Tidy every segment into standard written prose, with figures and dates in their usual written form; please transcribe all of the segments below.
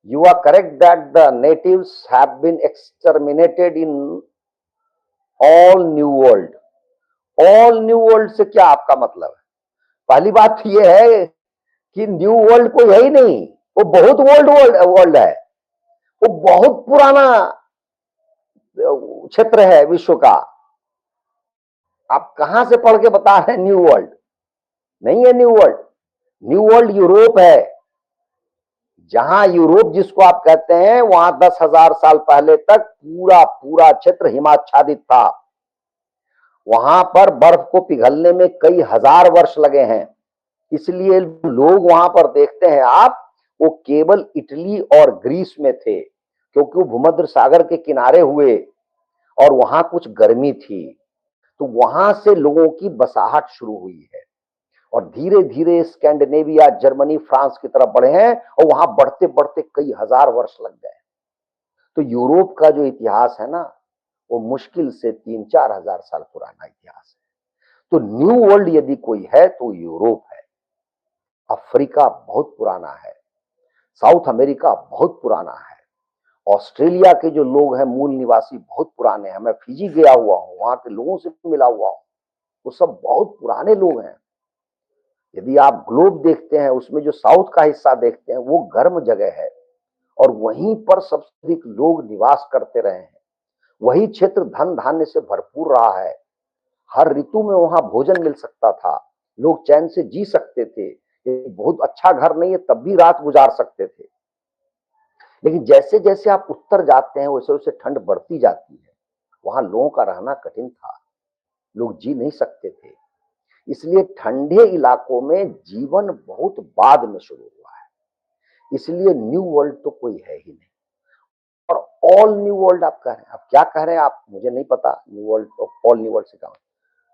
You are correct that the natives have been exterminated in all New World. All new world से क्या आपका मतलब है? पहली बात तो यह है कि न्यू वर्ल्ड कोई है ही नहीं, वो बहुत वर्ल्ड वर्ल्ड वर्ल्ड है, वो बहुत पुराना क्षेत्र है विश्व का। आप कहां से पढ़ के बता रहे हैं न्यू वर्ल्ड? नहीं है new world. New world Europe है। जहां यूरोप जिसको आप कहते हैं, वहां 10,000 साल पहले तक पूरा पूरा क्षेत्र हिमाच्छादित था। वहां पर बर्फ को पिघलने में कई हजार वर्ष लगे हैं। इसलिए लोग वहां पर देखते हैं आप, वो केवल इटली और ग्रीस में थे, क्योंकि वो भूमध्य सागर के किनारे हुए और वहां कुछ गर्मी थी, तो वहां से लोगों की बसाहट शुरू हुई है और धीरे धीरे स्कैंडिनेविया, जर्मनी, फ्रांस की तरफ बढ़े हैं और वहां बढ़ते बढ़ते कई हजार वर्ष लग गए। तो यूरोप का जो इतिहास है ना, वो मुश्किल से 3-4 हजार साल पुराना इतिहास है। तो न्यू वर्ल्ड यदि कोई है तो यूरोप है। अफ्रीका बहुत पुराना है, साउथ अमेरिका बहुत पुराना है, ऑस्ट्रेलिया के जो लोग हैं मूल निवासी बहुत पुराने हैं। मैं फिजी गया हुआ हूं, वहां के लोगों से मिला हुआ हूं, वो सब बहुत पुराने लोग हैं। यदि आप ग्लोब देखते हैं, उसमें जो साउथ का हिस्सा देखते हैं, वो गर्म जगह है और वहीं पर सबसे अधिक लोग निवास करते रहे हैं। वही क्षेत्र धन धान्य से भरपूर रहा है। हर ऋतु में वहां भोजन मिल सकता था, लोग चैन से जी सकते थे। बहुत अच्छा घर नहीं है तब भी रात गुजार सकते थे। लेकिन जैसे जैसे आप उत्तर जाते हैं, वैसे वैसे ठंड बढ़ती जाती है। वहां लोगों का रहना कठिन था, लोग जी नहीं सकते थे। इसलिए ठंडे इलाकों में जीवन बहुत बाद में शुरू हुआ है। इसलिए न्यू वर्ल्ड तो कोई है ही नहीं। और ऑल न्यू वर्ल्ड आप कह रहे हैं, आप क्या कह रहे हैं आप मुझे नहीं पता। New world, all new world से क्या?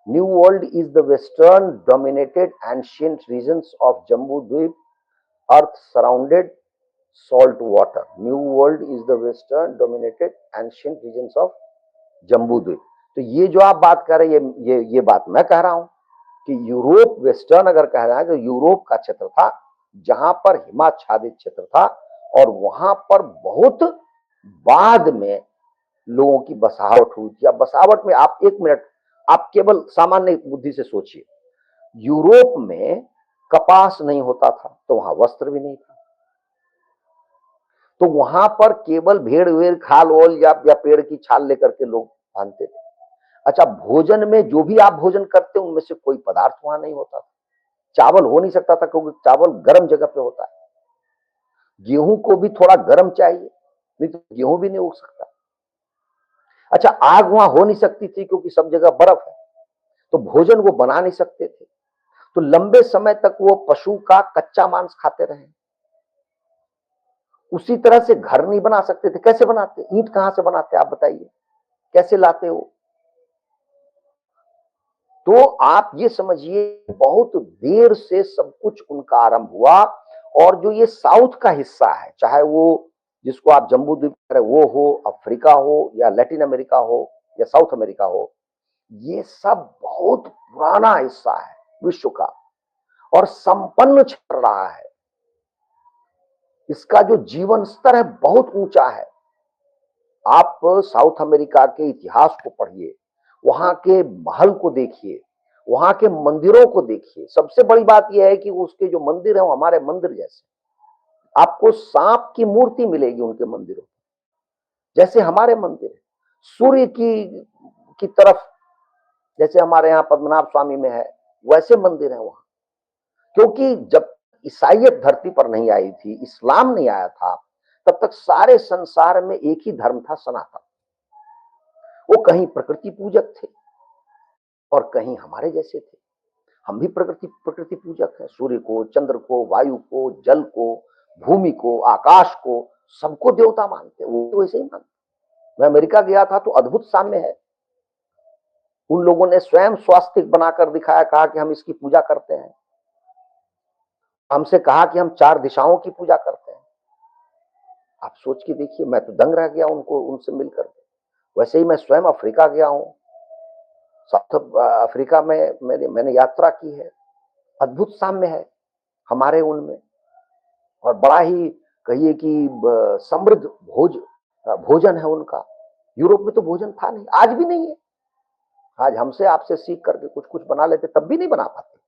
New world is the western dominated ancient regions of Jambu Dvipa, earth surrounded salt water. New World is the western dominated ancient regions of Jambu Dvipa. तो ये जो आप बात कर रहे हैं, ये बात मैं कह रहा हूं कि यूरोप वेस्टर्न अगर कह रहा है तो यूरोप का क्षेत्र था जहां पर हिमाच्छादित क्षेत्र था और वहां पर बहुत बाद में लोगों की बसावट हुई थी। अब बसावट में आप एक मिनट, आप केवल सामान्य बुद्धि से सोचिए। यूरोप में कपास नहीं होता था तो वहां वस्त्र भी नहीं था, तो वहां पर केवल भेड़ वेड़ खाल ओल या पेड़ की छाल लेकर के लोग बांधते थे। अच्छा, भोजन में जो भी आप भोजन करते उनमें से कोई पदार्थ वहां नहीं होता था। चावल हो नहीं सकता था क्योंकि चावल गर्म जगह पे होता है। गेहूं को भी थोड़ा गर्म चाहिए, नहीं तो गेहूं भी नहीं उग सकता। अच्छा, आग वहां हो नहीं सकती थी क्योंकि सब जगह बर्फ है, तो भोजन वो बना नहीं सकते थे। तो लंबे समय तक वो पशु का कच्चा मांस खाते रहे। उसी तरह से घर नहीं बना सकते थे। कैसे बनाते? ईंट कहां से बनाते आप बताइए, कैसे लाते हो? तो आप ये समझिए बहुत देर से सब कुछ उनका आरंभ हुआ। और जो ये साउथ का हिस्सा है, चाहे वो जिसको आप जम्बू द्वीप कह रहे वो हो, अफ्रीका हो या लैटिन अमेरिका हो या साउथ अमेरिका हो, ये सब बहुत पुराना हिस्सा है विश्व का और संपन्न क्षेत्र रहा है। इसका जो जीवन स्तर है बहुत ऊंचा है। आप साउथ अमेरिका के इतिहास को पढ़िए, वहां के महल को देखिए, वहां के मंदिरों को देखिए। सबसे बड़ी बात यह है कि उसके जो मंदिर है वो हमारे मंदिर जैसे, आपको सांप की मूर्ति मिलेगी उनके मंदिरों, जैसे हमारे मंदिर है। सूर्य की तरफ जैसे हमारे यहाँ पद्मनाभ स्वामी में है, वैसे मंदिर है वहां। क्योंकि जब ईसाइयत धरती पर नहीं आई थी, इस्लाम नहीं आया था, तब तक सारे संसार में एक ही धर्म था, सनातन। वो कहीं प्रकृति पूजक थे और कहीं हमारे जैसे थे। हम भी प्रकृति प्रकृति पूजक हैं। सूर्य को, चंद्र को, वायु को, जल को, भूमि को, आकाश को, सबको देवता मानते हैं। वो वैसे ही मानते। मैं अमेरिका गया था तो अद्भुत साम्य है। उन लोगों ने स्वयं स्वास्तिक बनाकर दिखाया, कहा कि हम इसकी पूजा करते हैं। हमसे कहा कि हम 4 दिशाओं की पूजा करते हैं। आप सोच के देखिए, मैं तो दंग रह गया उनको उनसे मिलकर। वैसे ही मैं स्वयं अफ्रीका गया हूं, साउथ अफ्रीका में मैंने यात्रा की है। अद्भुत साम्य है हमारे उनमें और बड़ा ही कहिए कि समृद्ध भोजन है उनका। यूरोप में तो भोजन था नहीं, आज भी नहीं है। आज हमसे आपसे सीख करके कुछ कुछ बना लेते, तब भी नहीं बना पाते।